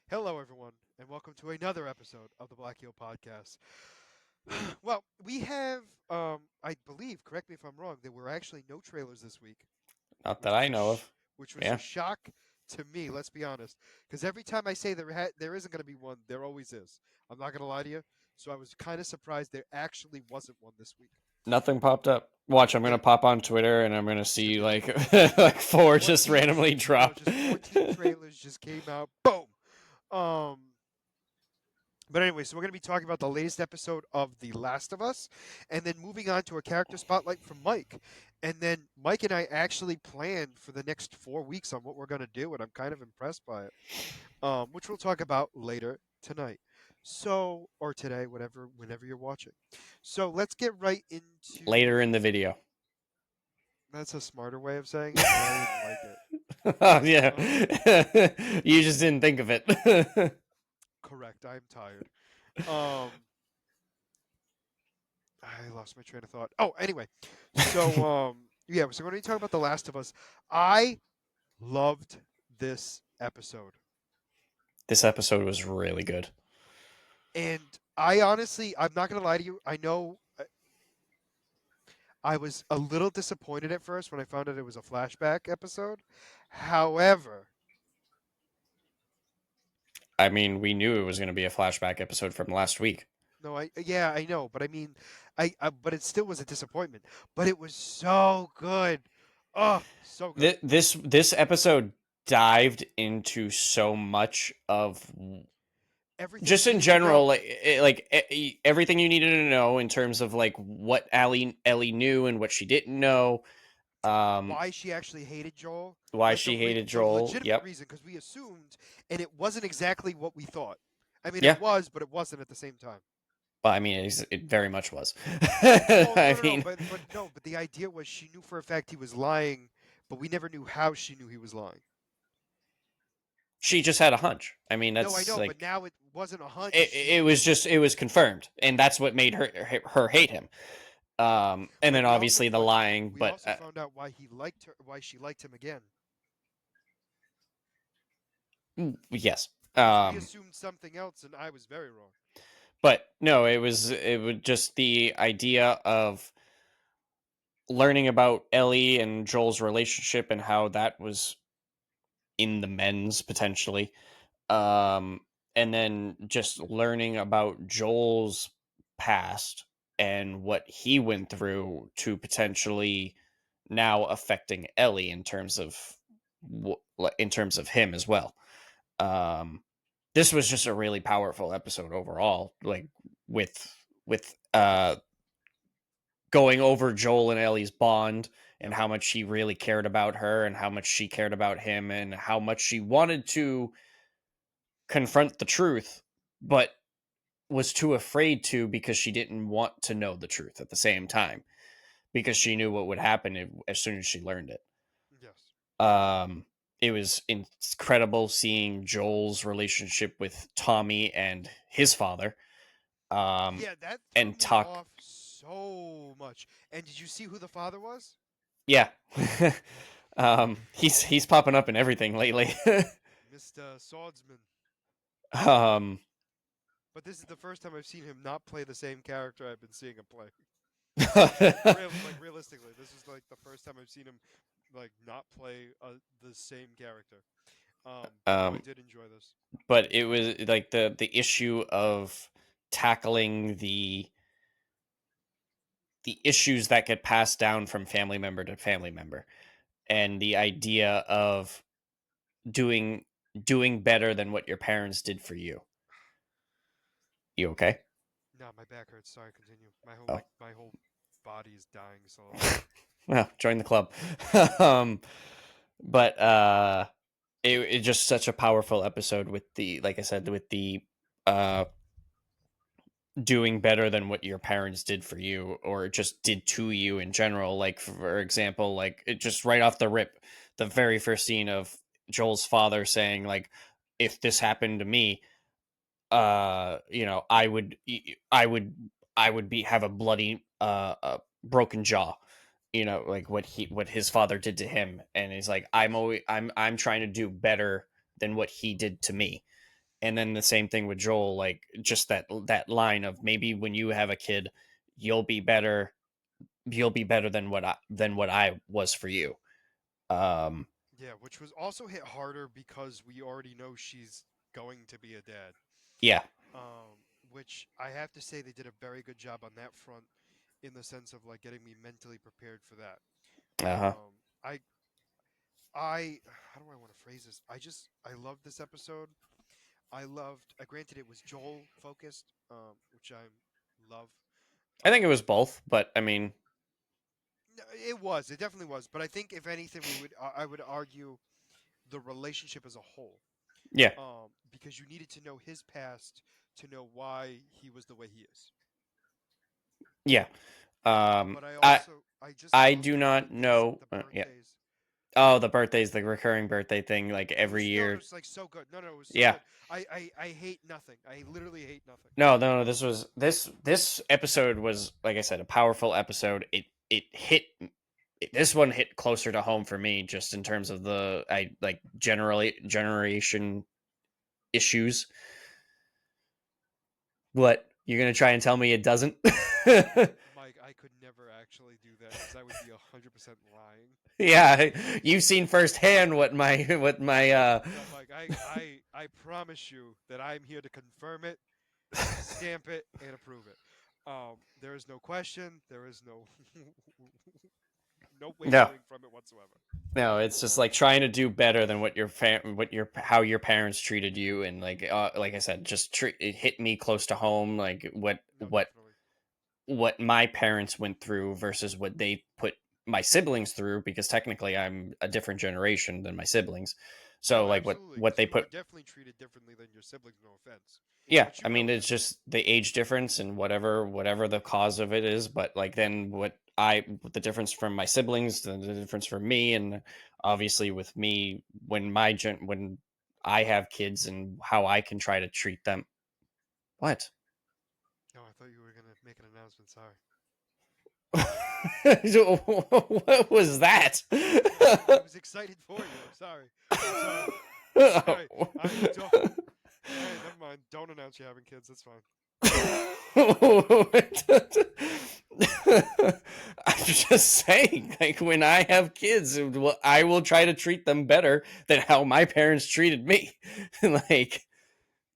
Hello, everyone, and welcome to another episode of the Black Heel Podcast. Well, we have, I believe, correct me if I'm wrong, there were actually no trailers this week, Not that which was I a know sh- of. which was a Yeah. shock to me. Let's be honest, because every time I say there isn't going to be one, there always is. I'm not going to lie to you. So I was kind of surprised there actually wasn't one this week. Nothing popped up. Watch, I'm Yeah, gonna pop on Twitter and I'm gonna it's gonna see be like like like four just 14, randomly drop. just 14 trailers just came out. Boom. Um, But anyway, so we're going to be talking about the latest episode of The Last of Us, and then moving on to a character spotlight from Mike. And then Mike and I actually planned for the next 4 weeks on what we're going to do, and I'm kind of impressed by it, which we'll talk about later tonight. So, or today, whenever you're watching. So let's get right into. Later in the video. That's a smarter way of saying it, but I didn't like it. Oh, yeah. Um, You just didn't think of it. Correct. I'm tired. Um, I lost my train of thought. Oh, anyway. So yeah, so we're going to talk about The Last of Us. I loved this episode. This episode was really good. And I honestly, I'm not going to lie to you. I know I was a little disappointed at first when I found out it was a flashback episode. However, I mean, we knew it was gonna be a flashback episode from last week. no, I know, but I mean, but it still was a disappointment. But it was so good. Oh, so good. This episode dived into so much of Everything just you in needed to general, know. everything you needed to know in terms of like what Ellie knew and what she didn't know, Why she actually hated Joel, why like she hated the Joel. legitimate Yep. reason, because we assumed, and it wasn't exactly what we thought. I mean, it Yeah. was, but it wasn't at the same time. Well, I mean, it very much was. Well, no, I no, no, mean, but no, but the idea was she knew for a fact he was lying, but we never knew how she knew he was lying. she just had a hunch. I mean, No, I that's know, but like now it wasn't a hunch. it She, was just it was confirmed, and that's what made her hate him. And but then obviously the lying, we but also found out why he liked her, why she liked him again, yes. because we assumed something else, and I was very wrong. But no, it was just the idea of learning about Ellie and Joel's relationship and how that was in the men's potentially. And then just learning about Joel's past and what he went through to potentially now affecting Ellie in terms of him as well. Um, this was just a really powerful episode overall, like with going over Joel and Ellie's bond and Yep. how much she really cared about her and how much she cared about him and how much she wanted to confront the truth, but was too afraid to because she didn't want to know the truth at the same time because she knew what would happen as soon as she learned it. Yes. Um, it was incredible seeing Joel's relationship with Tommy and his father. Yeah, that threw And me talk, off so much. And did you see who the father was? yeah. He's popping up in everything lately. Mr. Swordsman. um, But this is the first time I've seen him not play the same character I've been seeing him play. Realistically, this is like the first time I've seen him like not play the same character. But no, I um, did enjoy this. but it was like the issue of tackling the issues that get passed down from family member to family member and the idea of doing doing better than what your parents did for you. You okay? No, my back hurts. Sorry, continue. Oh. My whole body is dying slowly. Well, join the club. um but it just such a powerful episode with the, like I said, with the uh doing better than what your parents did for you or just did to you in general. Like, for example, like it just right off the rip, the very first scene of Joel's father saying like, if this happened to me, I would be have a bloody broken jaw, like what his father did to him. And he's like, Yes. I'm trying to do better than what he did to me. And then the same thing with Joel, like just that line of maybe when you have a kid, you'll be better, you'll be better than what I was for you. Um, Yeah, which was also hit harder because we already know she's going to be a dad. yeah. Which I have to say they did a very good job on that front in the sense of like getting me mentally prepared for that. Uh-huh. I I how do I want to phrase this? I loved this episode. I loved. Granted, it was Joel focused, which I love. I think it Um, was both, but I mean, it was. It definitely was. But I think if anything, I would argue the relationship as a whole, yeah. because you needed to know his past to know why he was the way he is. Yeah. But I I just I loved do not know. the Yeah. birthdays. Oh, the birthdays, the recurring birthday thing, like It every was no, no, year. it's like so good. No, no, it was so Yeah. good. I hate nothing. I literally hate nothing. No, no, no. This episode was, like I said, a powerful episode. It hit. This one hit closer to home for me, just in terms of the I like generally generation issues. What, you're gonna try and tell me it doesn't? Mike, I could never actually do that because I would be 100% lying. Yeah, you've seen firsthand what my. No, Mike, I promise you that I'm here to confirm it, stamp it, and approve it. There is no question. There is no no No, wavering from it whatsoever. no, it's just like trying to do better than what what your how your parents treated you, and like I said, it hit me close to home, like No, definitely. what my parents went through versus what they put my siblings through, because technically I'm a different generation than my siblings. So Oh, like absolutely. what Because they you were put. definitely treated differently than your siblings. No offense, Yeah, but I you mean know it's that. just the age difference and whatever the cause of it is, but like then the difference from my siblings, the difference from me, and obviously with me when I have kids and how I can try to treat them. What? Oh, I thought you were gonna make an announcement. Sorry. What was that? I was excited for you. I'm sorry. I'm sorry. I'm sorry. I don't. All right, never mind. Don't announce you're having kids. That's fine. I'm just saying, like when I have kids, I will try to treat them better than how my parents treated me. Like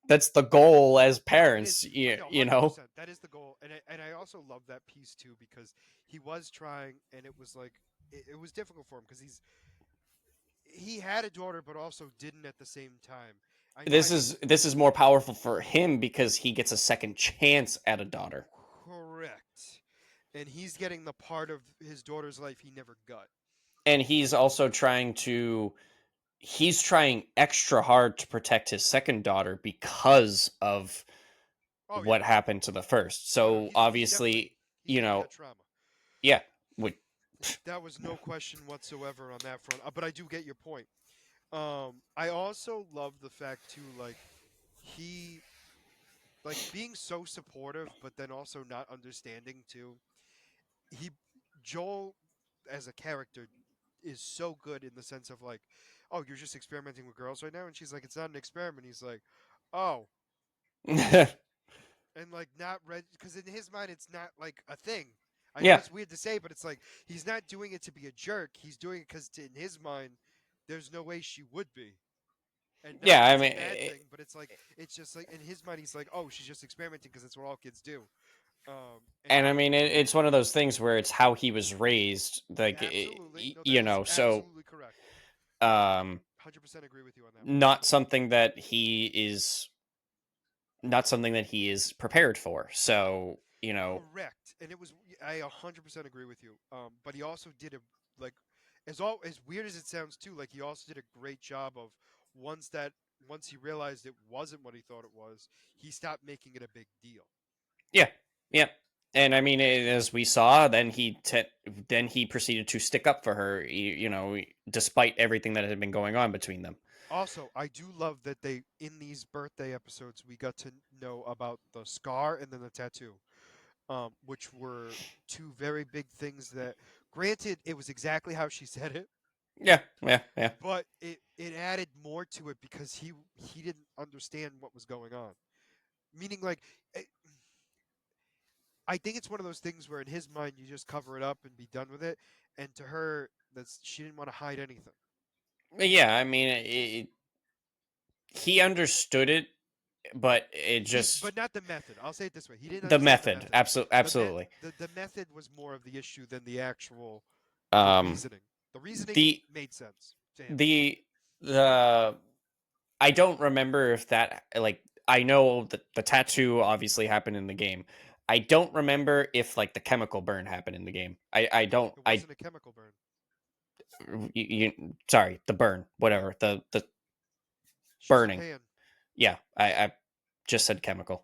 that's the goal as No, it is. parents, No, you hundred know. percent. That is the goal, and I also love that piece too because he was trying, and it was like it was difficult for him because he had a daughter, but also didn't at the same time. I know. I think This is more powerful for him because he gets a second chance at a daughter, correct, and he's getting the part of his daughter's life he never got. and he's also he's trying extra hard to protect his second daughter because of Oh yeah. what happened to the first. Oh no, So he's definitely obviously, he's you already know, had trauma. yeah, would That was no question whatsoever on that front. But I do get your point. I also love the fact too, like he like being so supportive, but then also not understanding too. He Joel as a character is so good in the sense of like, oh, you're just experimenting with girls right now, and she's like, it's not an experiment. He's like, oh, and like not read because in his mind it's not like a thing. I know yeah, it's weird to say, but it's like he's not doing it to be a jerk. He's doing it because in his mind, there's no way she would be. And not yeah. that I it's a mean, bad thing, but it's like it's just like in his mind he's like, oh, she's just experimenting because that's what all kids do. And and I mean, it's one of those things where it's how he was raised, like absolutely, no, that you is know. So, absolutely correct. um, 100% agree with you on that one. not something that he is not something that he is prepared for. So, you know, Correct, and it was I 100% agree with you. But he also did a like as all as weird as it sounds too. Like he also did a great job of once that once he realized it wasn't what he thought it was, he stopped making it a big deal. yeah, yeah. And I mean, as we saw, then he proceeded to stick up for her, you know, despite everything that had been going on between them. Also, I do love that they in these birthday episodes we got to know about the scar and then the tattoo, which were two very big things that. Granted, it was exactly how she said it, Yeah, yeah, yeah. But it added more to it because he didn't understand what was going on. Meaning, like, I think it's one of those things where in his mind you just cover it up and be done with it, and to her, that's she didn't want to hide anything. Yeah, I mean, he understood it, but it But just not the method. I'll say it this way: he didn't the understand the method. method. Absolutely. The method was more of the issue than the Um, reasoning. The reasoning the made sense to him. the the I don't remember if that like I know that the tattoo obviously happened in the game. I don't remember if like the chemical burn happened in the game. I don't It wasn't a chemical burn. sorry, the burn, whatever. The She's burning. Japan. Yeah, I just said chemical.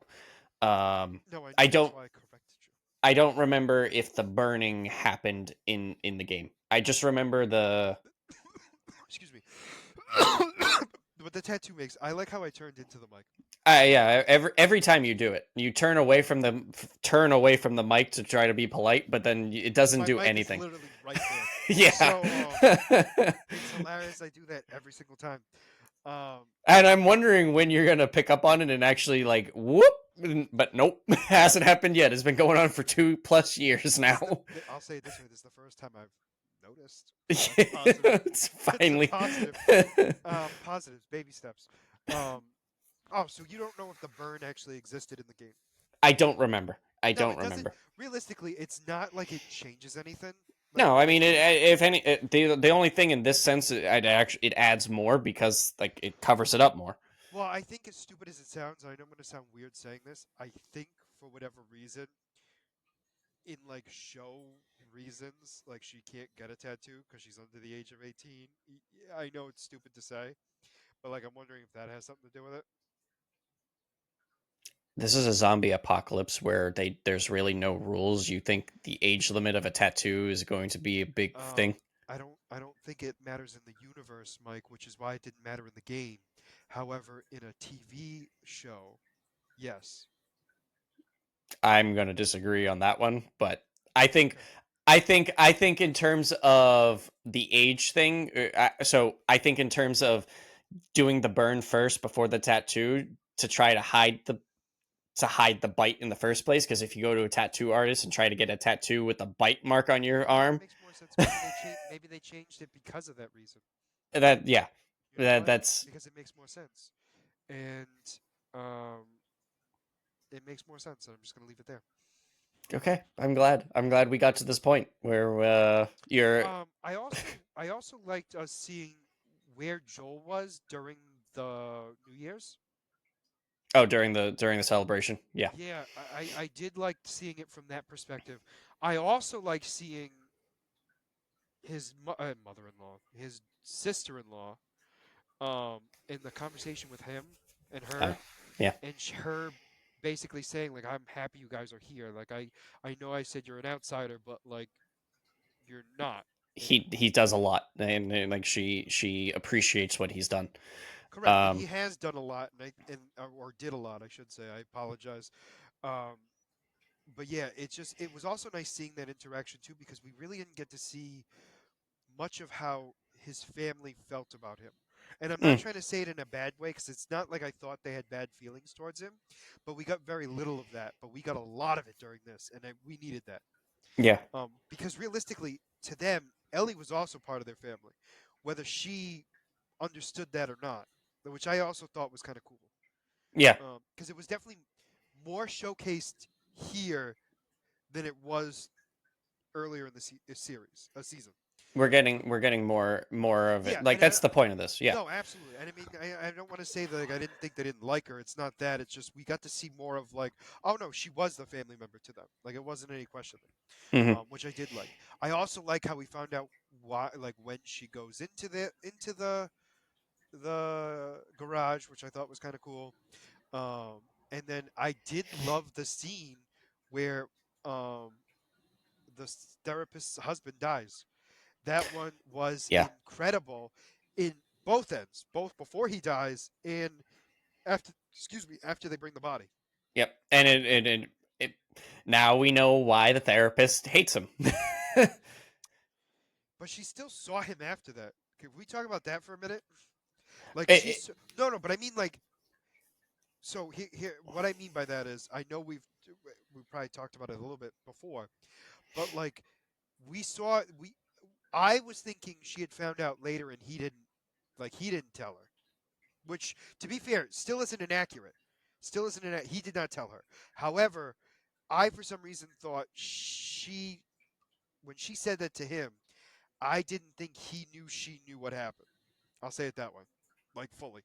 Um No, I I know. That's don't why I corrected you. I don't remember if the burning happened in the game. I just remember the Excuse me. But the tattoo makes. I like how I turned into the mic. yeah, every time you do it, you turn away from the mic to try to be polite, but then it doesn't My do mic is anything. literally right there. Yeah. So it's hilarious. I do that every single time. Um, And I'm wondering when you're gonna pick up on it and actually like whoop, but nope, hasn't happened yet. It's been going on for 2+ years this is now. I'll say it this way: this is the first time I've noticed. So that's a positive. It's It's a finally. positive. Positives, baby steps. Um, oh, so you don't know if the burn actually existed in the game? I don't remember. I No, don't it doesn't. remember. Realistically, it's not like it changes anything. Like No, I mean, it's if any, the only thing in this sense, it adds more because like it covers it up more. well, I think as stupid as it sounds, I know I'm going to sound weird saying this. I think for whatever reason, in like show reasons, like she can't get a tattoo because she's under the age of 18. I know it's stupid to say, but like I'm wondering if that has something to do with it. This is a zombie apocalypse where there's really no rules. You think the age limit of a tattoo is going to be a big Um, thing? I don't think it matters in the universe, Mike, which is why it didn't matter in the game. However, in a TV show, yes. I'm going to disagree on that one, but I think Okay. I think in terms of the age thing, so I think in terms of doing the burn first before the tattoo to try to hide the bite in the first place, because if you go to a tattoo artist and try to get a tattoo with a bite mark on your No, that arm, makes more sense. Maybe they changed it because of that reason. that yeah, You know why? that's Because it makes more sense. And um it makes more sense. And I'm just gonna leave it there. okay. I'm glad we got to this point where you're I also liked us seeing where Joel was during the New Year's. oh during the celebration. Yeah. Yeah, I did like seeing it from that perspective. I also like seeing his mother-in-law, his sister-in-law, in the conversation with him and Uh, her, yeah. and her basically saying like, "I'm happy you guys are here. Like I know I said you're an outsider, but like you're not anymore." He does a lot, and like she appreciates what he's done. Correct, and he Um, has done a lot, or did a lot, I should say. I apologize. Um, but yeah, it was also nice seeing that interaction too because we really didn't get to see much of how his family felt about him. And I'm not mm, trying to say it in a bad way because it's not like I thought they had bad feelings towards him, but we got very little of that. But we got a lot of it during this, and we needed that. yeah, Because realistically, to them, Ellie was also part of their family, whether she understood that or not, which I also thought was kind of cool. yeah. Because it was definitely more showcased here than it was earlier in the series, a season. We're getting more of it. Yeah, Like and I, that's the point of this. Yeah. no, absolutely. And I mean, I don't want to say that like, I didn't think they didn't like her. It's not that. It's just we got to see more of like, oh no, she was the family member to them. Like it wasn't any question there, Hmm. which I did like. I also like how we found out why, like when she goes into the garage, which I thought was kind of cool. And then I did love the scene where um, the therapist's husband dies. That one was Yeah. incredible in both ends, both before he dies and after. Excuse me, after they bring the body. Yep. And it now we know why the therapist hates him. but she still saw him after that. Can we talk about that for a minute? Like It, it- no, no, but I mean like so here what I mean by that is I know we probably talked about it a little bit before, but like we saw we I was thinking she had found out later and he didn't tell her, which to be fair still isn't inaccurate. Still isn't he did not tell her. However, I for some reason thought she when she said that to him, I didn't think he knew she knew what happened. I'll say it that way, like fully.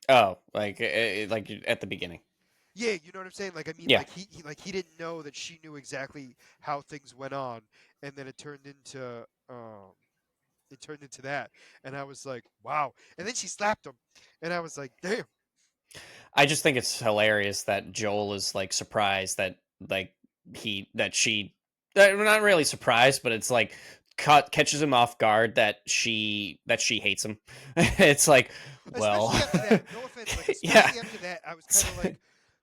oh, like at the beginning. Yeah, you know what I'm saying. Like I mean, Yeah. like he didn't know that she knew exactly how things went on, and then it turned into that, and I was like, wow. And then she slapped him, and I was like, damn. I just think it's hilarious that Joel is like surprised that like she not really surprised, but it's like catches him off guard that she hates him. It's like, well, Especially after that. No offense, like yeah. especially after that, I was kind of like,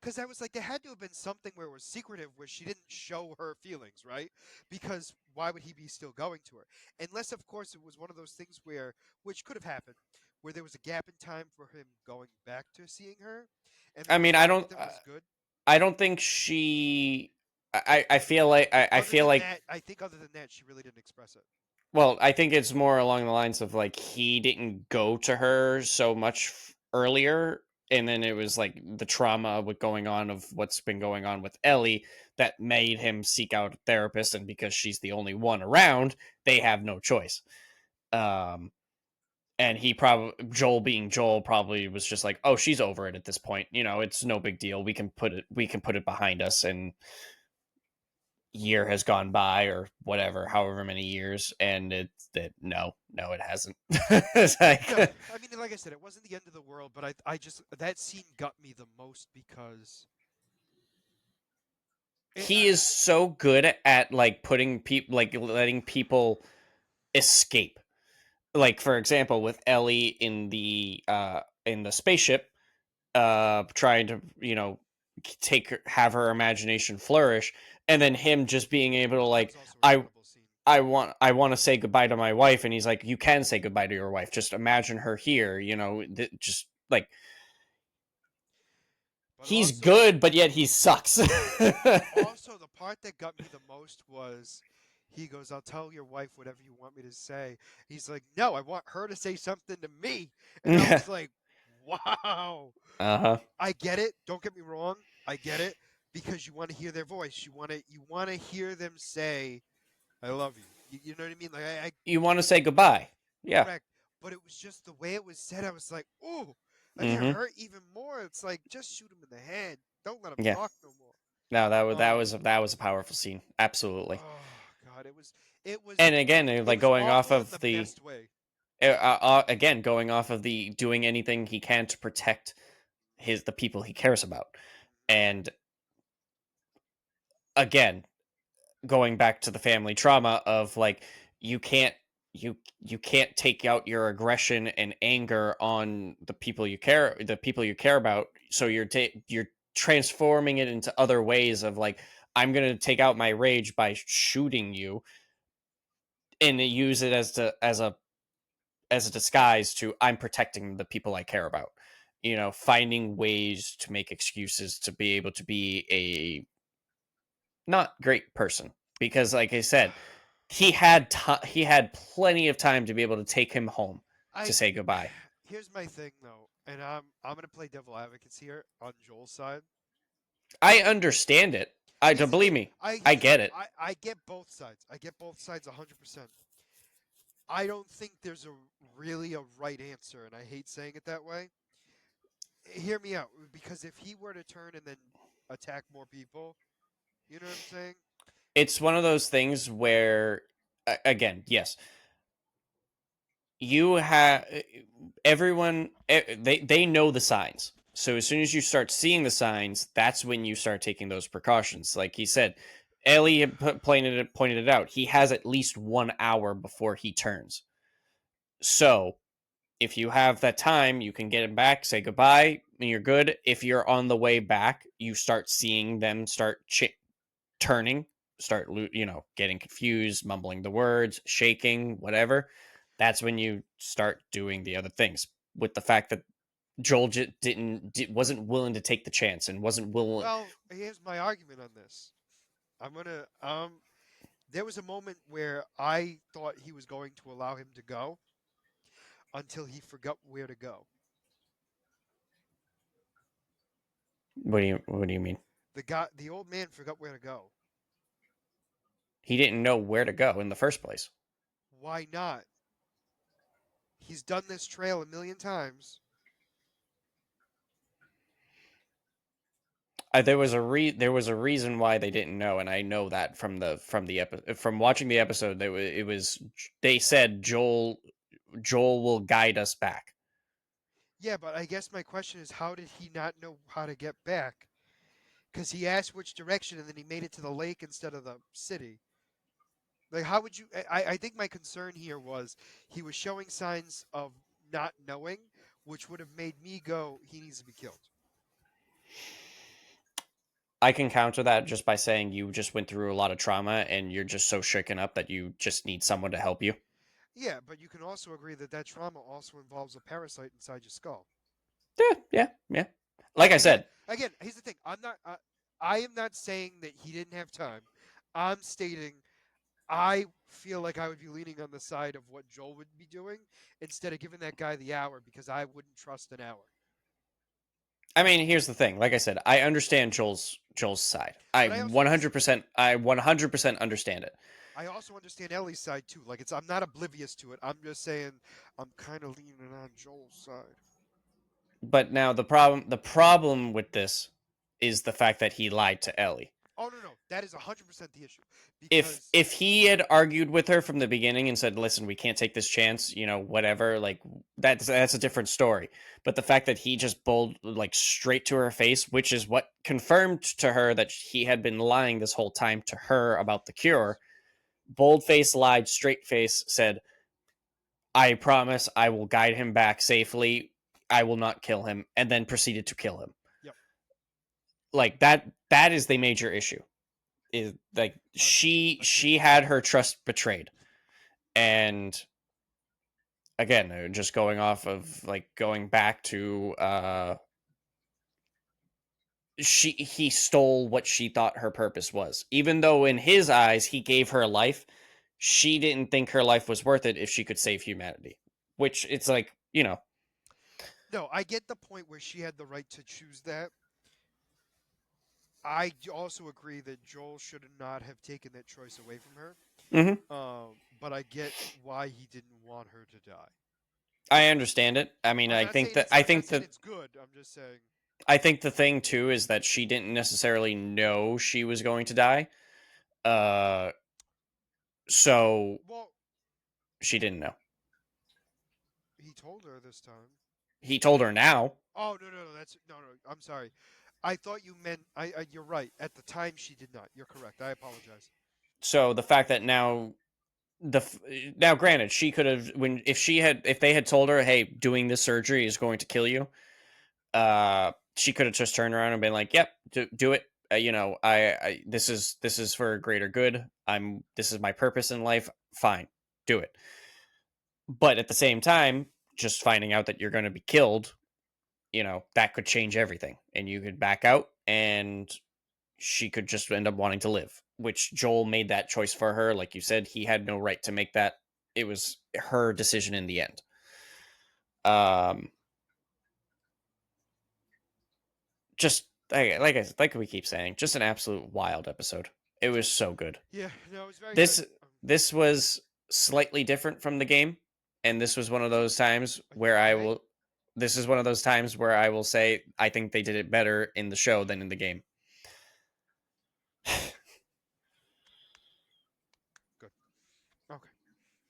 because I was like, there had to have been something where it was secretive, where she didn't show her feelings, right? Because why would he be still going to her? Unless, of course, it was one of those things where, which could have happened, where there was a gap in time for him going back to seeing her, and then I the mean, fact that was good. I don't think she. I feel like I Other feel than like that, I think other than that, she really didn't express it. well, I think it's more along the lines of like he didn't go to her so much earlier, and then it was like the trauma with going on of what's been going on with Ellie that made him seek out a therapist, and because she's the only one around, they have no choice. Um, and he probably Joel being Joel probably was just like, oh, she's over it at this point. You know, it's no big deal. We can put it behind us, and year has gone by or whatever, however many years, and it's that no, it hasn't. It's No, like I mean, like I said, it wasn't the end of the world, but I just that scene got me the most because it, he is so good at like putting people like letting people escape. Like for example, with Ellie in the spaceship, trying to have her imagination flourish, and then him just being able to that like was also an I incredible scene. I want to say goodbye to my wife, and he's like, you can say goodbye to your wife. Just imagine her here. Just like But he's also, good, but yet he sucks. also the part that got me the most was he goes, "I'll tell your wife whatever you want me to say." He's like, "No, I want her to say something to me," and I Yeah. was like, "Wow." Uh huh. I get it. Don't get me wrong. I get it because you want to hear their voice. You want to hear them say, "I love you." You know what I mean? Like I You want to say goodbye? Yeah. correct. But it was just the way it was said. I was like, "Ooh," like it Mm-hmm. hurt even more. It's like just shoot him in the head. Don't let him Yeah. talk no more. No, Um. that was a powerful scene. Absolutely. Oh God, it was And again, it like was going off awful in of the the best way. again going off of the doing anything he can to protect the people he cares about, and again going back to the family trauma of like you can't you can't take out your aggression and anger on the people you care about, so you're transforming it into other ways of like, I'm going to take out my rage by shooting you and use it as a disguise to, I'm protecting the people I care about, finding ways to make excuses to be able to be a not great person, because like I said, he had plenty of time to be able to take him home to I say goodbye. here's my thing though, and I'm gonna play devil advocates here on Joel's side. I understand it. I Here's don't the believe thing. me. I Here's the thing. get it. I get both sides. I get both sides 100%. I don't think there's really a right answer, and I hate saying it that way. Hear me out, because if he were to turn and then attack more people, you know what I'm saying? It's one of those things where again, yes, you have everyone they know the signs. So as soon as you start seeing the signs, that's when you start taking those precautions. Like he said, Ellie had pointed it out. He has at least 1 hour before he turns. So if you have that time, you can get him back, say goodbye, and you're good. If you're on the way back, you start seeing them start turning. start getting confused, mumbling the words, shaking, whatever, that's when you start doing the other things. With the fact that Joel wasn't willing to take the chance and wasn't willing. Well, here's my argument on this. I'm gonna There was a moment where I thought he was going to allow him to go until he forgot where to go. What do you mean? The old man forgot where to go. He didn't know where to go in the first place. Why not? He's done this trail a million times. There was a reason why they didn't know, and I know that from watching the episode. They said Joel will guide us back. Yeah, but I guess my question is, how did he not know how to get back? Because he asked which direction, and then he made it to the lake instead of the city. Like, how would you? I think my concern here was he was showing signs of not knowing, which would have made me go, he needs to be killed. I can counter that just by saying you just went through a lot of trauma and you're just so shaken up that you just need someone to help you. Yeah, but you can also agree that that trauma also involves a parasite inside your skull. Yeah. Like I Again, said, again, here's the thing. I am not saying that he didn't have time. I'm stating I feel like I would be leaning on the side of what Joel would be doing instead of giving that guy the hour because I wouldn't trust an hour. I mean, here's the thing. Like I said, I understand Joel's side. I But I also 100% I 100% understand it. I also understand Ellie's side too. Like I'm not oblivious to it. I'm just saying I'm kind of leaning on Joel's side. But now the problem with this is the fact that he lied to Ellie. Oh no, that is 100% the issue if because if he had argued with her from the beginning and said, "Listen, we can't take this chance," whatever, like that's a different story. But the fact that he just bowled like straight to her face, which is what confirmed to her that he had been lying this whole time to her about the cure. yes, Bold face lied, straight face said, "I promise I will guide him back safely. I will not kill him," and then proceeded to kill him. yep, Like that is the major issue. Is like she had her trust betrayed. And again, just going off of like going back to he stole what she thought her purpose was. Even though in his eyes he gave her life, she didn't think her life was worth it if she could save humanity. Which it's like, no, I get the point where she had the right to choose that. I also agree that Joel should not have taken that choice away from her. mhm. But I get why he didn't want her to die. I understand it. I mean, I'm I not think saying that it's I I'm not think saying that it's good. I'm just saying. I think the thing too is that she didn't necessarily know she was going to die. Uh so Well, she didn't know. he told her this time. He told her now. Oh no, that's no. I'm sorry. I thought you meant. You're right. At the time, she did not. You're correct. I apologize. So the fact that now granted she could have when if they had told her, hey, doing this surgery is going to kill you, she could have just turned around and been like, yep, do it. This is for greater good. This is my purpose in life. Fine, do it. But at the same time, just finding out that you're going to be killed, that could change everything, and you could back out, and she could just end up wanting to live, which Joel made that choice for her. Like you said, he had no right to make that. It was her decision in the end. Just like we keep saying, just an absolute wild episode. It was so good. Yeah, no, it was very good. This this was slightly different from the game, and this was one of those times where I Okay, will. This is one of those times where I will say I think they did it better in the show than in the game. good. Okay.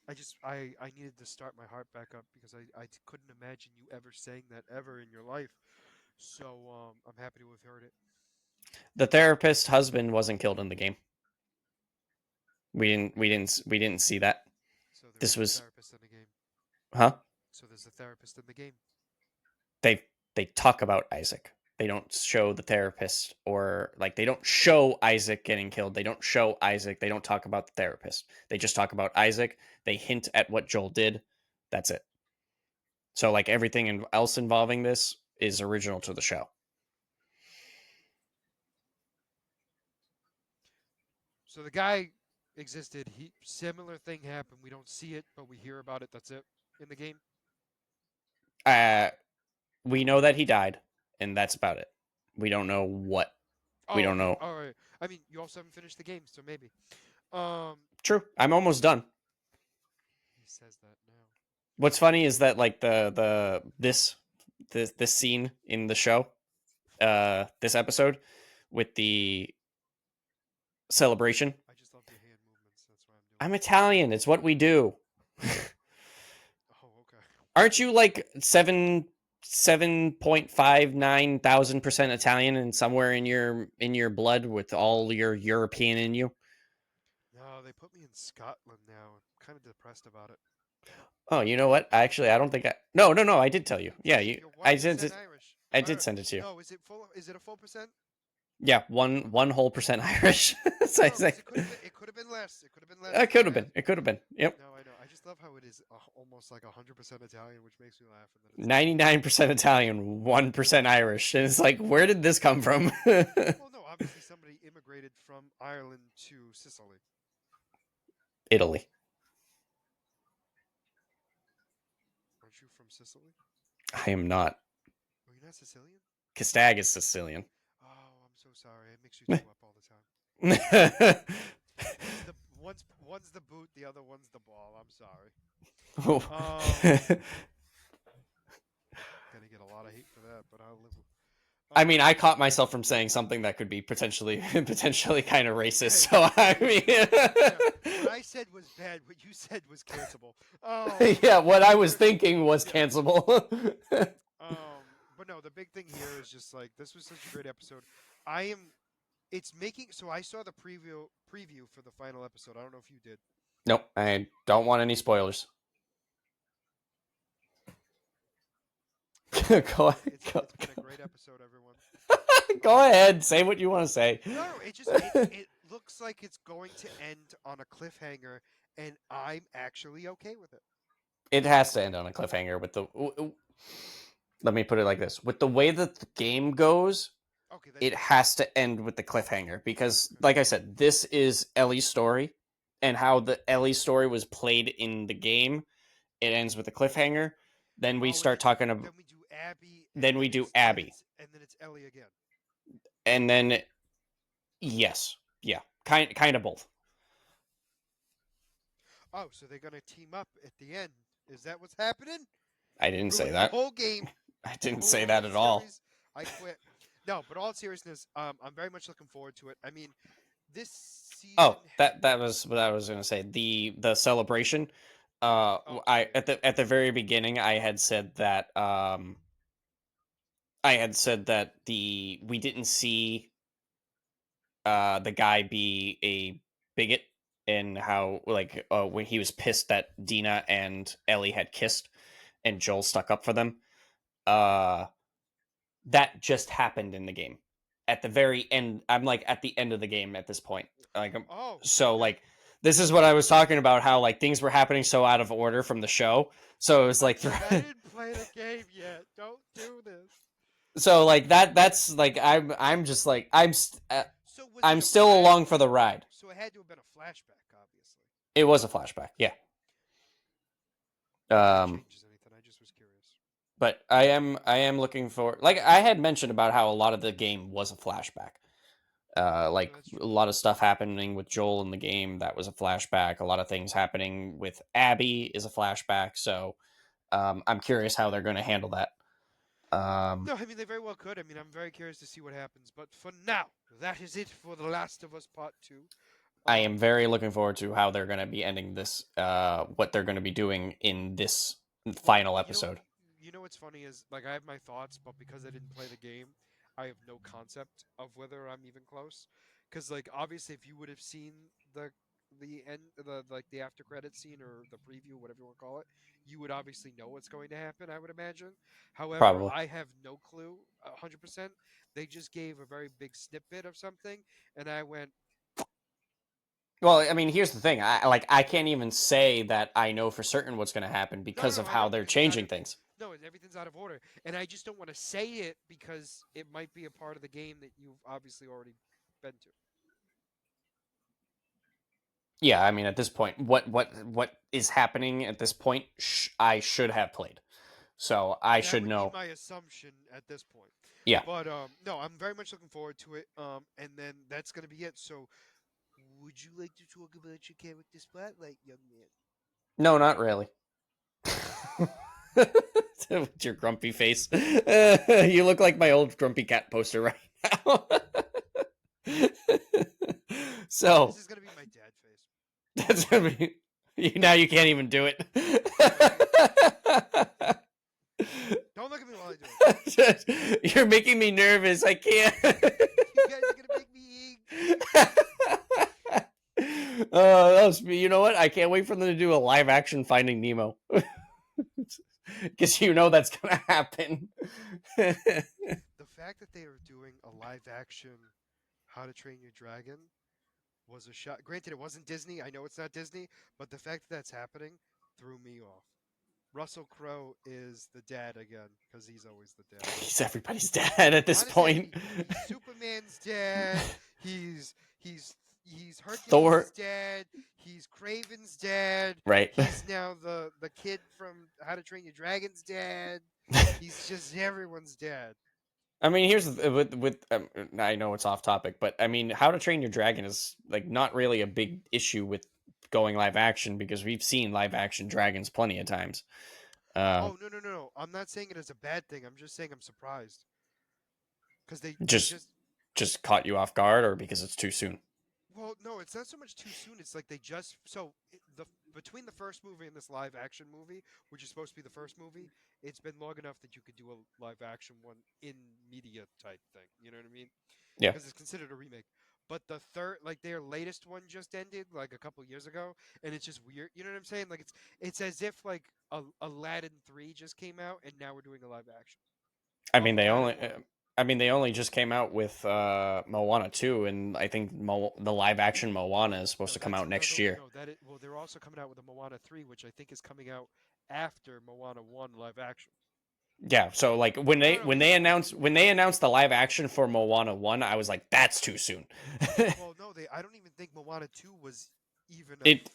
I needed to start my heart back up because I couldn't imagine you ever saying that ever in your life. So I'm happy to have heard it. The therapist husband wasn't killed in the game. We didn't see that. So there This is a was therapist in the game. huh? So there's a therapist in the game. They talk about Isaac. They don't show the therapist, or like they don't show Isaac getting killed. They don't show Isaac. They don't talk about the therapist. They just talk about Isaac. They hint at what Joel did. That's it. So like everything else involving this is original to the show. So the guy existed. Similar thing happened. We don't see it, but we hear about it. That's it in the game. Uh, we know that he died, and that's about it. We don't know what. Oh, We don't okay. know. All right. I mean, you also haven't finished the game, so maybe. Um, True. I'm almost done. he says that now. What's funny is that like this scene in the show, this episode with the celebration. I just love your hand movements. That's why I'm doing. I'm Italian. It's what we do. Oh, okay. Aren't you like 7.59,000% Italian and somewhere in your blood with all your European in you? No, they put me in Scotland now. I'm kind of depressed about it. Oh, you know what? Actually, I don't think I. No, I did tell you. Yeah, You're I 1% did. Irish. I did send it to you. No, is it full? Is it a full percent? Yeah, one whole percent Irish. So No, I 'cause say, it could have been less. It could have been less. it could have been. It could have been. Yep. No, I know. I just love how it is almost like 100% Italian, which makes me laugh. And then it's 99% Italian, 1% Irish. And it's like, where did this come from? well, no, obviously somebody immigrated from Ireland to Sicily. Italy. Aren't you from Sicily? I am not. Oh, you're not Sicilian? Castag is Sicilian. Oh, I'm so sorry. I mix you two up all the time. One's the boot, the other one's the ball. I'm sorry. Gonna get a lot of hate for that, but I'll live. I mean, I caught myself from saying something that could be potentially kind of racist. So I mean, what I said was bad. What you said was cancelable. Yeah, what I was thinking was cancelable. But no, the big thing here is just like this was such a great episode. It's making. So I saw the preview for the final episode. I don't know if you did. Nope, I don't want any spoilers. Go ahead. It's been a great episode, everyone. Go ahead, say what you want to say. No, it looks like it's going to end on a cliffhanger, and I'm actually okay with it. It has to end on a cliffhanger with the. Let me put it like this: with the way that the game goes, Okay, it has to end with the cliffhanger because, like I said, this is Ellie's story, and how the Ellie story was played in the game. It ends with a cliffhanger. Then we start talking about. Then we do Abby. Then we do Abby, and then it's Ellie again. and then, yes, yeah, kind of both. Oh, so they're gonna team up at the end? Is that what's happening? I didn't say Ruin that. The whole game. I didn't say that at all. I quit. No, but all seriousness, I'm very much looking forward to it. I mean, this season. Oh, that was what I was gonna say. The celebration. I at the very beginning, I had said that we didn't see the guy be a bigot, and how like when he was pissed that Dina and Ellie had kissed and Joel stuck up for them. That just happened in the game. At the very end, I'm like at the end of the game at this point. Like so like this is what I was talking about, how like things were happening so out of order from the show. So it was like I didn't play the game yet. Don't do this. So like that's like I'm just like I'm still along for the ride. So it had to have been a flashback, obviously. It was a flashback, yeah. Changes anything? I just was curious. But I am looking for, like I had mentioned about how a lot of the game was a flashback. Like a lot of stuff happening with Joel in the game that was a flashback. A lot of things happening with Abby is a flashback. So I'm curious how they're going to handle that. No, I mean they very well could. I mean I'm very curious to see what happens. But for now, that is it for The Last of Us Part 2. I am very looking forward to how they're going to be ending this. What they're going to be doing in this final episode. You know what's funny is like I have my thoughts, but because I didn't play the game, I have no concept of whether I'm even close. Because like obviously, if you would have seen the the end, the after credit scene or the preview, whatever you want to call it, you would obviously know what's going to happen. I would imagine. However, Probably. I have no clue, 100%. They just gave a very big snippet of something, and I went, Well, I mean, here's the thing. I can't even say that I know for certain what's going to happen no, because no, no, of I how know they're because it's out changing of things. no, everything's out of order, and I just don't want to say it because it might be a part of the game that you've obviously already been to. Yeah, I mean, at this point, what is happening at this point? I should have played, so I That should would be know. my assumption at this point. Yeah, But no, I'm very much looking forward to it. And then that's gonna be it. So, would you like to talk about your character spotlight, young man? no, not really. With your grumpy face, you look like my old grumpy cat poster right now. This So is gonna be my dad face. that's gonna be. Now you can't even do it. No, don't look at me while I do You're making me nervous. I can't. it. You guys are gonna make me That was, you know what? I can't wait for them to do a live action Finding Nemo. Because you know that's gonna happen. The fact that they are doing a live action How to Train Your Dragon was a shot. Granted, it wasn't Disney. I know it's not Disney, but the fact that that's happening threw me off. Russell Crowe is the dad again because he's always the dad. He's everybody's dad at this Honestly, point. he's Superman's dad. He's he's Hercules' Thor, dad. He's Craven's dad. right? He's now the kid from How to Train Your Dragon's dad. He's just everyone's dad. I mean, here's with I know it's off topic, but I mean, How to Train Your Dragon is like not really a big issue with going live action because we've seen live action dragons plenty of times. Uh, Oh, no, no, no, no! I'm not saying it as a bad thing. I'm just saying I'm surprised because they just just caught you off guard, or because it's too soon. well, no, it's not so much too soon. It's like they just the between the first movie and this live action movie, which is supposed to be the first movie, it's been long enough that you could do a live action one in media type thing. You know what I mean? Yeah, Because it's considered a remake. But the third, like their latest one just ended like a couple years ago, and it's just weird. You know what I'm saying? Like it's as if like Aladdin 3 just came out, and now we're doing a live action I of mean Aladdin 1. I mean they only just came out with Moana 2, and I think the live action Moana is supposed No, to come that's out next year. no that well they're also coming out with a Moana 3, which I think is coming out after Moana 1 live action. Yeah, so like No, no, because when they announced the live action for Moana 1, I was like, that's too soon. well, no, I don't even think Moana 2 was even a. It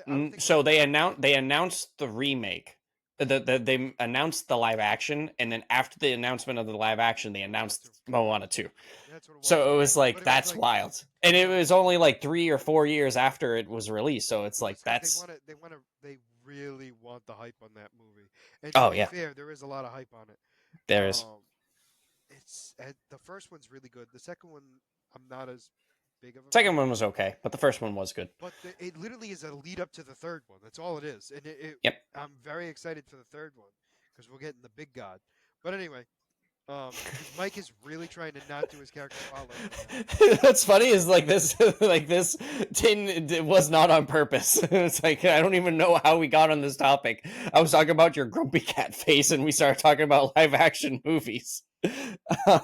I don't think so Moana 2 was. they announced the remake. They announced the live action, and then after the announcement of the live action, they Moana announced 2. Moana 2. That's what it was. So it was like But it was that's like wild. And it no, was only like 3 or 4 years after it was released, so it's well, like it's because that's they really want the hype on that movie. And to oh be yeah, fair, there is a lot of hype on it. there is. Um, the first one's really good. The second one, I'm not as big of a Second fan. one was okay, but the first one was good. But it literally is a lead up to the third one. That's all it is, and Yep. I'm very excited for the third one because we're getting the big god. But anyway, because Mike is really trying to not do his character spotlight right now. What's funny is like this like this was not on purpose. It's like I don't even know how we got on this topic. I was talking about your grumpy cat face and we started talking about live action movies. um, I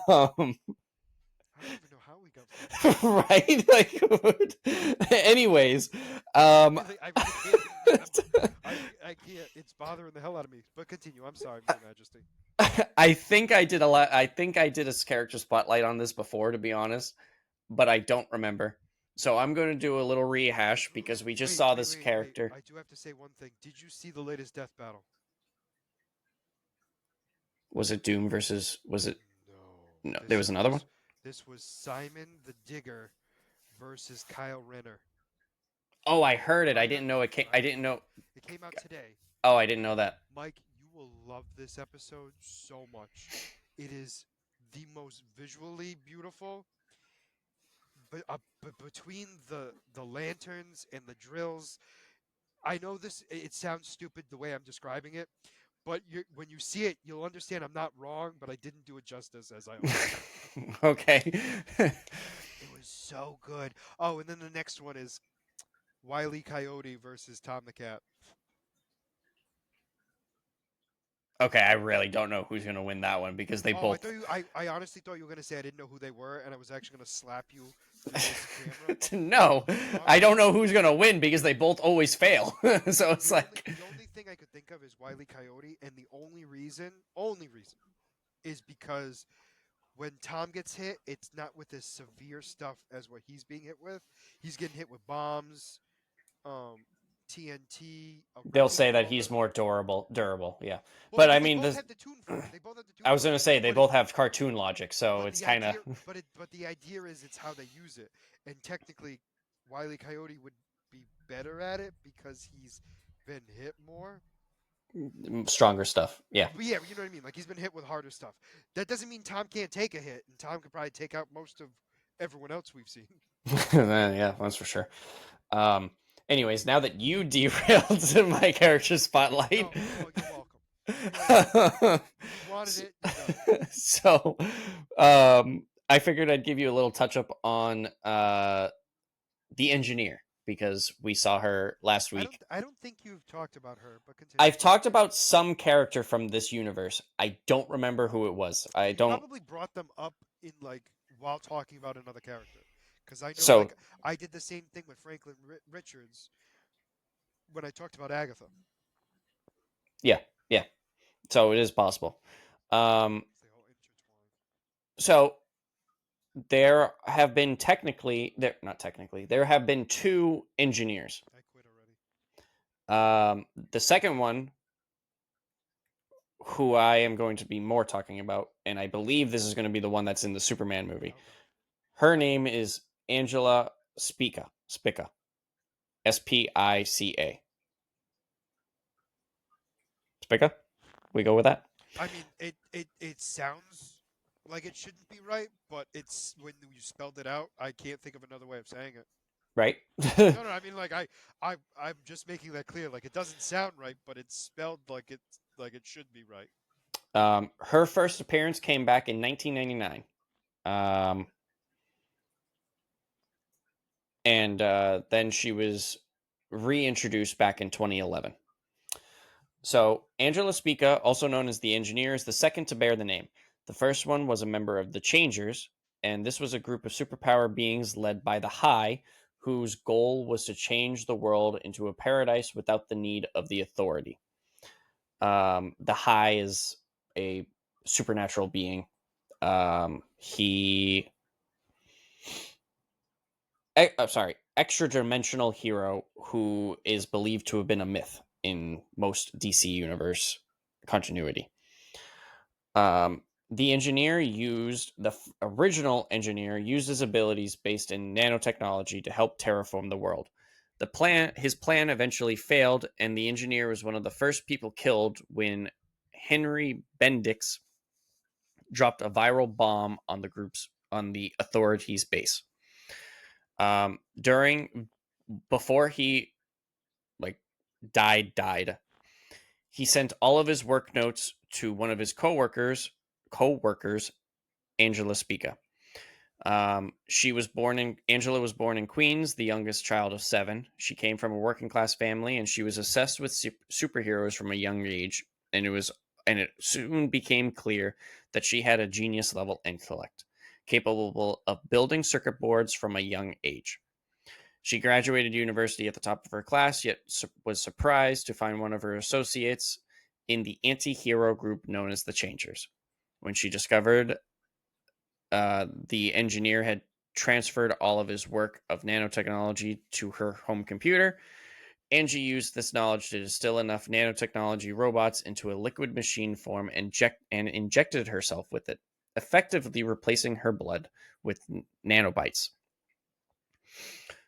don't even know how we got from that. right? Like anyways, I really can't remember. I can't. It's bothering the hell out of me. But continue. I'm sorry, Your Majesty. I think I did a lot. I think I did a character spotlight on this before, to be honest, but I don't remember. So I'm going to do a little rehash because we just saw this Wait. character. I do have to say one thing. Did you see the latest death battle? Was it Doom versus? Was it? No. No, there was another one. This was Simon the Digger versus Kyle Renner. Oh, I heard it. I didn't know it came. I Simon. didn't know. It came out today. Oh, I didn't know that. Mike, you will love this episode so much. It is the most visually beautiful. But between the lanterns and the drills, I know this. It sounds stupid the way I'm describing it, but when you see it, you'll understand I'm not wrong. But I didn't do it justice as I always do. Okay. It was so good. Oh, and then the next one is Wile E. Coyote versus Tom the Cat. Okay, I really don't know who's gonna win that one because they Oh, I both. thought you. I honestly thought you were gonna say I didn't know who they were, and I was actually gonna slap you through this camera. No, No, I don't okay. know who's gonna win because they both always fail. So it's like, The only thing I could think of is Wile E. Coyote, and the only reason, is because when Tom gets hit, it's not with as severe stuff as what he's being hit with. He's getting hit with bombs, um, TNT, a they'll wrecking say that ball. he's more durable. Yeah, Well, but I because they mean, both have the tune for it. They both have the tune I was for it. gonna say they But it, both have cartoon logic, so but it's the kind of idea, but the idea is it's how they use it, and technically, Wile E. Coyote would be better at it because he's been hit more. stronger stuff. Yeah, But yeah, you know what I mean. Like he's been hit with harder stuff. That doesn't mean Tom can't take a hit, and Tom could probably take out most of everyone else we've seen. yeah, that's for sure. Um, anyways, now that you derailed my character spotlight, No, well, you're welcome. You wanted it. You got it. so I figured I'd give you a little touch up on the engineer because we saw her last week. I don't think you've talked about her, but continue. I've talked about some character from this universe. I don't remember who it was. I You don't. probably brought them up in like while talking about another character, because I know So like I did the same thing with Franklin Richards when I talked about Agatha. yeah, yeah. So it is possible. Um, They all intertwine. so there have been there have been two engineers. I quit already. The second one, who I am going to be more talking about, and I believe this is going to be the one that's in the Superman movie. Okay. Her name is Angela Spica. Spica. Spica. Spica? We go with that? I mean, it sounds like it shouldn't be right, but it's when you spelled it out, I can't think of another way of saying it. Right? No, no, I mean like I'm just making that clear. Like it doesn't sound right, but it's spelled like it should be right. Her first appearance came back in 1999. And then she was reintroduced back in 2011. So, Angela Spica, also known as the Engineer, is the second to bear the name. The first one was a member of the Changers, and this was a group of superpower beings led by the High, whose goal was to change the world into a paradise without the need of the Authority. The High is a supernatural being. He extra dimensional hero who is believed to have been a myth in most DC universe continuity. The original engineer used his abilities based in nanotechnology to help terraform the world. His plan eventually failed, and the engineer was one of the first people killed when Henry Bendix dropped a viral bomb on the authorities' base. During Before he like died, he sent all of his work notes to one of his co-workers, Angela Spica. Angela was born in Queens, the youngest child of 7. She came from a working class family, and she was obsessed with superheroes from a young age. And it soon became clear that she had a genius level intellect, capable of building circuit boards from a young age. She graduated university at the top of her class, yet was surprised to find one of her associates in the anti-hero group known as the Changers. When she discovered the engineer had transferred all of his work of nanotechnology to her home computer, Angie used this knowledge to distill enough nanotechnology robots into a liquid machine form and injected herself with it, effectively replacing her blood with nanobites.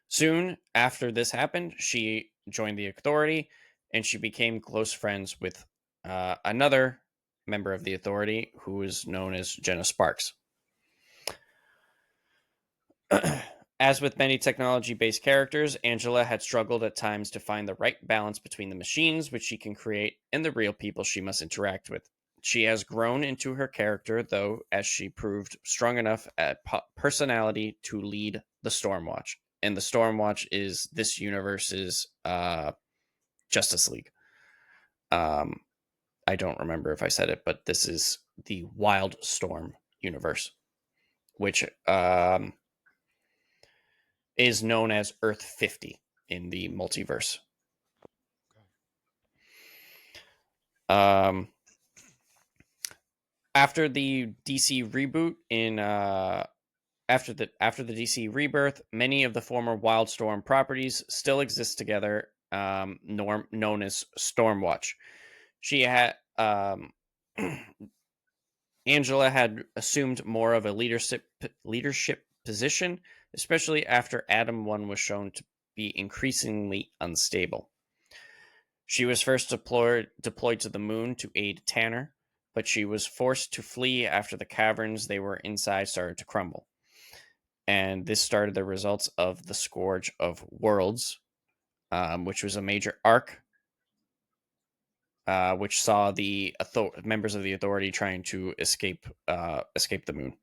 Soon after this happened, she joined the Authority, and she became close friends with another member of the Authority who is known as Jenna Sparks. As with many technology-based characters, Angela had struggled at times to find the right balance between the machines which she can create and the real people she must interact with. She has grown into her character, though, as she proved strong enough at personality to lead the Stormwatch. and the Stormwatch is this universe's Justice League. I don't remember if I said it, but this is the Wildstorm universe, which is known as Earth 50 in the multiverse. After the DC reboot after the DC rebirth, many of the former Wildstorm properties still exist together, known as Stormwatch. She had Angela had assumed more of a leadership position, especially after Atom 1 was shown to be increasingly unstable. She was first deployed to the moon to aid Tanner, but she was forced to flee after the caverns they were inside started to crumble. And this started the results of the Scourge of Worlds, which was a major arc, which saw the members of the Authority trying to escape the moon.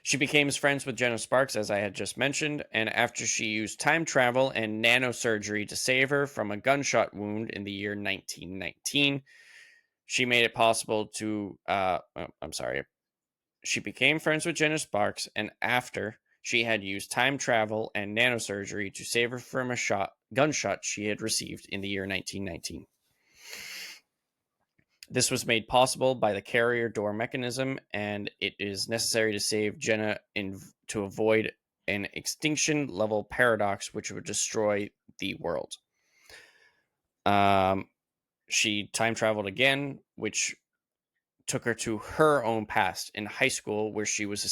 She became friends with Jenna Sparks, as I had just mentioned, and after she used time travel and nanosurgery to save her from a gunshot wound in the year 1919, she made it possible to. She became friends with Jenna Sparks, and after she had used time travel and nanosurgery to save her from a gunshot she had received in the year 1919. This was made possible by the carrier door mechanism, and it is necessary to save Jenna to avoid an extinction level paradox which would destroy the world. She time traveled again, which took her to her own past in high school, where she was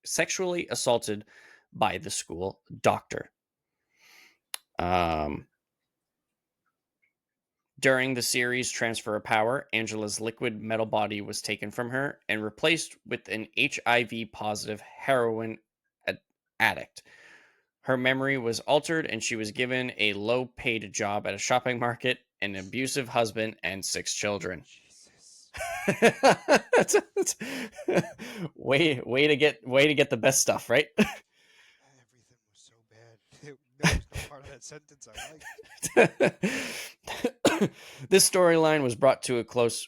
sexually assaulted by the school doctor. During the series' transfer of power, Angela's liquid metal body was taken from her and replaced with an HIV-positive heroin addict. Her memory was altered, and she was given a low-paid job at a shopping market, an abusive husband, and 6 children. Jesus. way to get the best stuff, right? Everything was so bad. There was no part of that sentence I liked. This storyline was brought to a close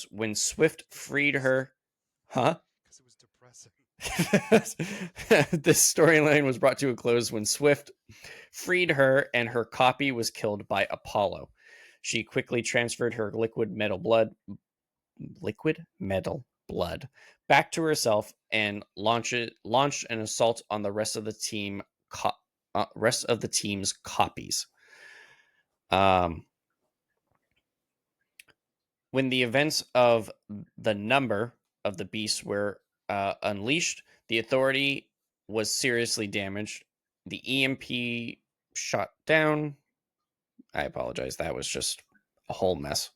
when Swift freed her. Huh? Because it was depressing. This storyline was brought to a close when Swift freed her and her copy was killed by Apollo. She quickly transferred her liquid metal blood back to herself and launched an assault on the rest of the team's copies. When the events of the Number of the Beast were unleashed, the Authority was seriously damaged. The EMP shot down. I apologize. That was just a whole mess.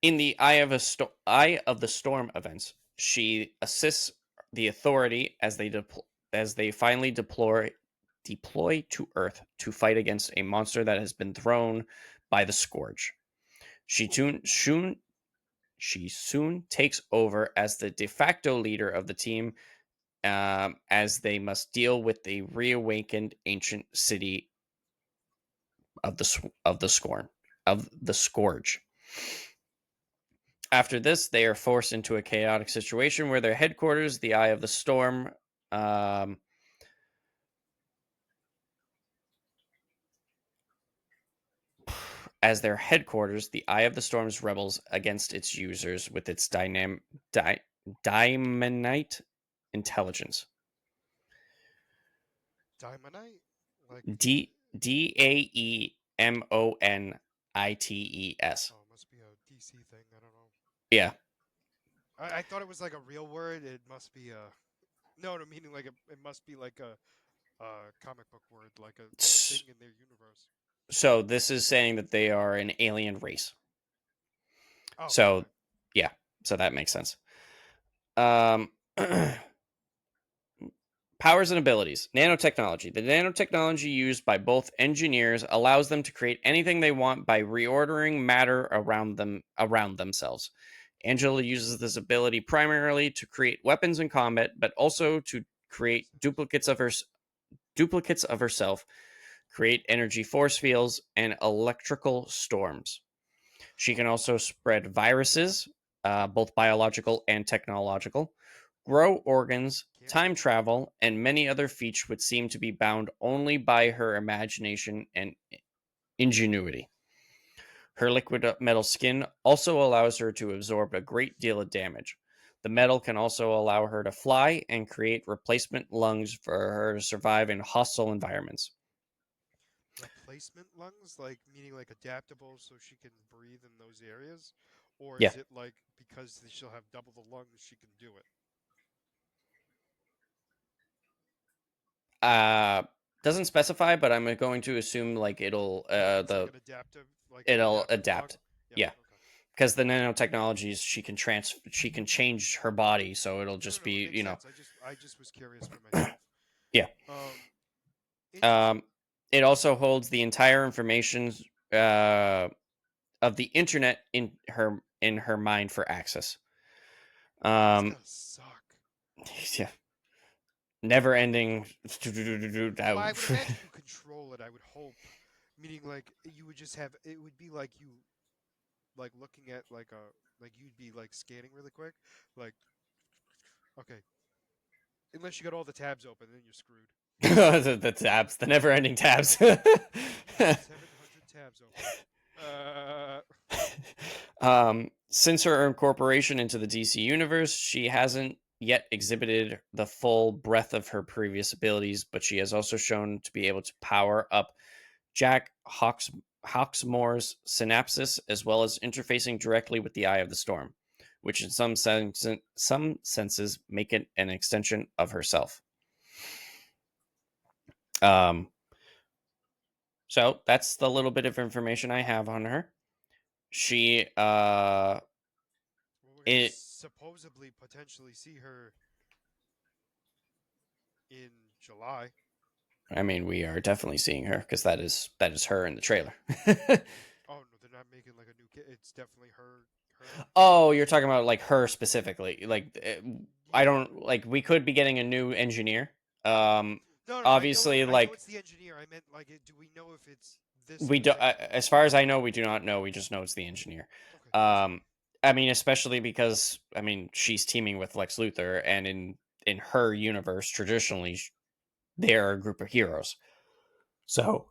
In the Eye of the Storm events, she assists the Authority as they finally deploy to Earth to fight against a monster that has been thrown by the Scourge. She soon takes over as the de facto leader of the team, as they must deal with the reawakened ancient city of the Scourge. After this, they are forced into a chaotic situation where their headquarters, the Eye of the Storm, as their headquarters, the Eye of the Storm's rebels against its users with its Daimonite intelligence. Daimonite? Like Daemonites. oh, it must be a DC thing. I don't know. Yeah. I thought it was like a real word. It must be a no, meaning like it must be like a comic book word, like a thing in their universe. So this is saying that they are an alien race. Oh, So, okay. yeah. So that makes sense. powers and abilities. Nanotechnology. The nanotechnology used by both engineers allows them to create anything they want by reordering matter around themselves. Angela uses this ability primarily to create weapons in combat, but also to create duplicates of herself, create energy force fields, and electrical storms. She can also spread viruses, both biological and technological, grow organs, Can't time do all. travel, and many other feats which seem to be bound only by her imagination and ingenuity. Her liquid metal skin also allows her to absorb a great deal of damage. The metal can also allow her to fly and create replacement lungs for her to survive in hostile environments. Replacement lungs, like meaning like adaptable so she can breathe in those areas, or Yeah. is it like because she'll have double the lungs she can do it? Uh doesn't specify, but I'm going to assume like It's like an adaptive, like an it'll adaptive lung. adapt. Yeah. Yeah. Okay. Because the nanotechnologies she can change her body, so it'll No, no, just no. It be, makes sense. I just was curious for myself. yeah. Interesting. Um it also holds the entire information uh of the internet in her mind for access. That's Um gotta suck. yeah. Never ending. Well, I would imagine you control it. I would hope, meaning like you would just have it would be like you like looking at like a like you'd be like scanning really quick, like okay, unless you got all the tabs open, then you're screwed. The tabs, the never ending tabs. 700 tabs open. Uh, Since her incorporation into the DC universe, she hasn't yet exhibited the full breadth of her previous abilities, but she has also shown to be able to power up Jack Hawksmore's synapses, as well as interfacing directly with the Eye of the Storm, which in some senses make it an extension of herself. Um, so that's the little bit of information I have on her. She well, we're gonna it supposedly potentially see her in July. I mean, we are definitely seeing her because that is her in the trailer. Oh no, they're not making like a new kid. It's definitely her. Her. Oh, you're talking about like her specifically. Like I Yeah. don't like we could be getting a new engineer. Um No, no, obviously I know like it's the engineer. I meant like, do we know if it's this we do particular? as far as I know we do not know. We just know it's the engineer. Okay, that's fine. Um I mean especially because I mean she's teaming with Lex Luthor and in her universe traditionally they're a group of heroes. So,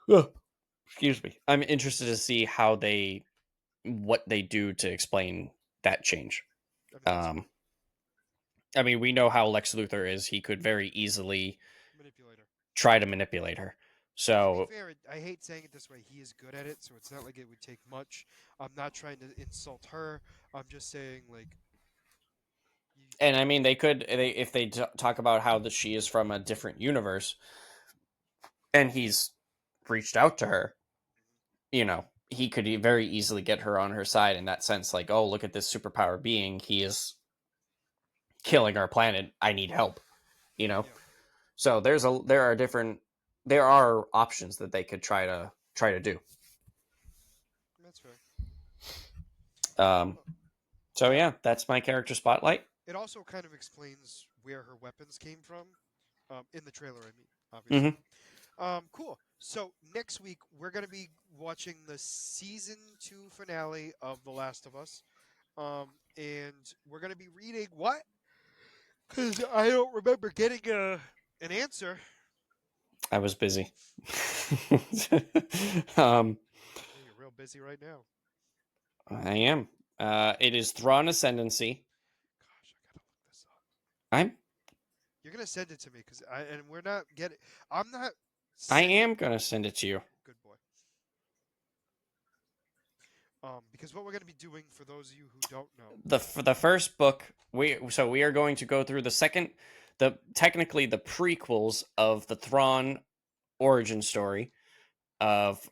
ugh, excuse me. I'm interested to see how they what they do to explain that change. I mean, that's Um, fine. I mean, we know how Lex Luthor is. He could very easily Manipulator. try to manipulate her. To be So, fair, I hate saying it this way. He is good at it, so it's not like it would take much. I'm not trying to insult her. I'm just saying, like, you, and I mean, if they talk about how that she is from a different universe, and he's reached out to her, you know, he could very easily get her on her side in that sense. Like, oh, look at this superpower being. He is killing our planet. I need help. You know, yeah, so there are options that they could try to do. that's fair. Um, Well, so yeah, that's my character spotlight. it also kind of explains where her weapons came from, in the trailer. I mean, obviously. Hmm. Cool. So next week we're gonna be watching the season 2 finale of The Last of Us. And we're gonna be reading what? Because I don't remember getting an answer. I was busy. um, Yeah, you're real busy right now. I am. It is Thrawn Ascendancy. Gosh, I gotta look this up. I'm. You're gonna send it to me because and we're not getting. I'm not I sending. am gonna send it to you. Good boy. Because what we're gonna be doing for those of you who don't know. For the first book, we are going to go through the technically the prequels of the Thrawn origin story of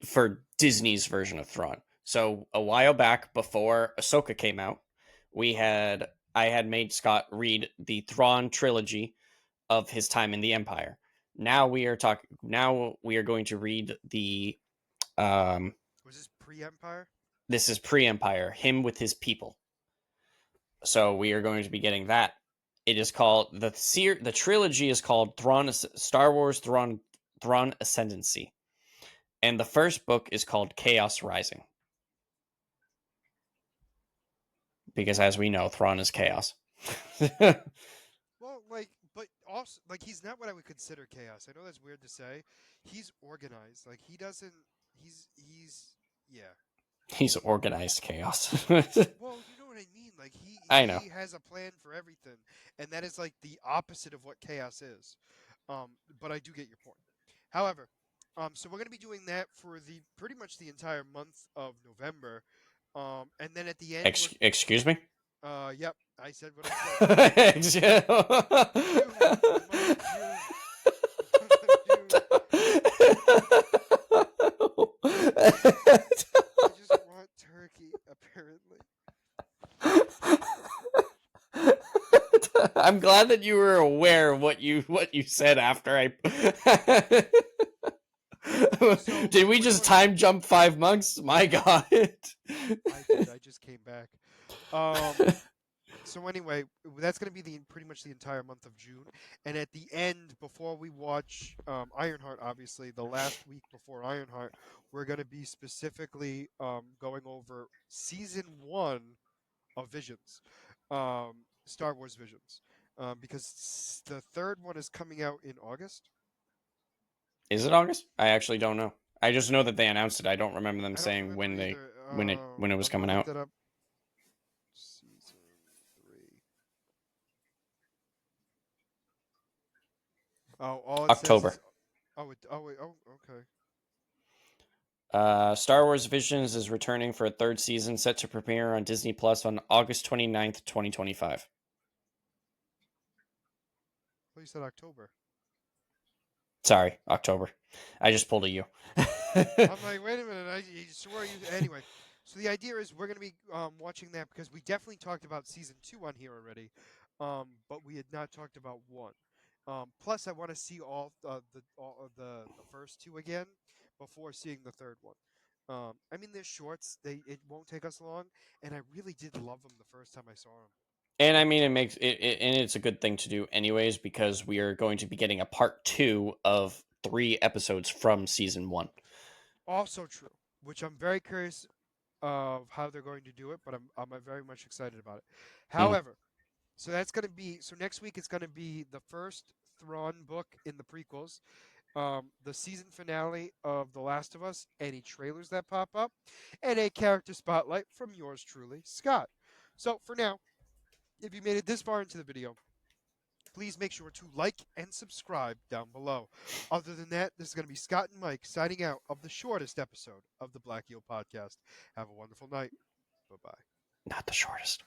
for Disney's version of Thrawn. So a while back, before Ahsoka came out, we had I had made Scott read the Thrawn trilogy of his time in the Empire. Now we are talking. Now we are going to read the. Was this pre-Empire? This is pre-Empire. Him with his people. So we are going to be getting that. It is called the trilogy is called Star Wars Thrawn Ascendancy, and the first book is called Chaos Rising. Because as we know, Thrawn is chaos. Well, like, but also, like, he's not what I would consider chaos. I know that's weird to say. He's organized. Like, he doesn't. Yeah. He's organized chaos. Well, you know what I mean. Like, I know. he has a plan for everything, and that is like the opposite of what chaos is. But I do get your point. However, so we're gonna be doing that for the pretty much the entire month of November. And then at the end, Excuse me? yep, I said what I said. June, The month of June. The month of June. I just want turkey, apparently. I'm glad that you were aware of what you said after I. So, Did we just time jump 5 months? My God. I did. I just came back. So anyway, that's going to be pretty much the entire month of June, and at the end, before we watch Ironheart, obviously the last week before Ironheart, we're going to be specifically going over season 1 of Visions, Star Wars Visions, because the third one is coming out in August. Is it August? I actually don't know. I just know that they announced it. I don't remember them I don't saying remember when either. when it was I'm gonna coming look out. that up. Season 3. Oh, all it says October. is okay. Star Wars Visions is returning for a third season, set to premiere on Disney Plus on August 29th, 2025. Well, you said October. Sorry, October. I just pulled a U. I'm like, wait a minute. I swear you. Anyway, so the idea is we're gonna be watching that because we definitely talked about season 2 on here already, but we had not talked about 1. Plus, I want to see all of the first 2 again before seeing the third one. I mean, they're shorts. It won't take us long, and I really did love them the first time I saw them. And I mean, and it's a good thing to do anyways, because we are going to be getting a part 2 of 3 episodes from season 1. Also true, which I'm very curious of how they're going to do it, but I'm very much excited about it. Mhm. However, so that's going to be so next week. It's going to be the first Thrawn book in the prequels, the season finale of The Last of Us, any trailers that pop up, and a character spotlight from yours truly, Scott. So for now, if you made it this far into the video, please make sure to like and subscribe down below. Other than that, this is going to be Scott and Mike signing out of the shortest episode of the Black Eel Podcast. Have a wonderful night. Bye bye. Not the shortest.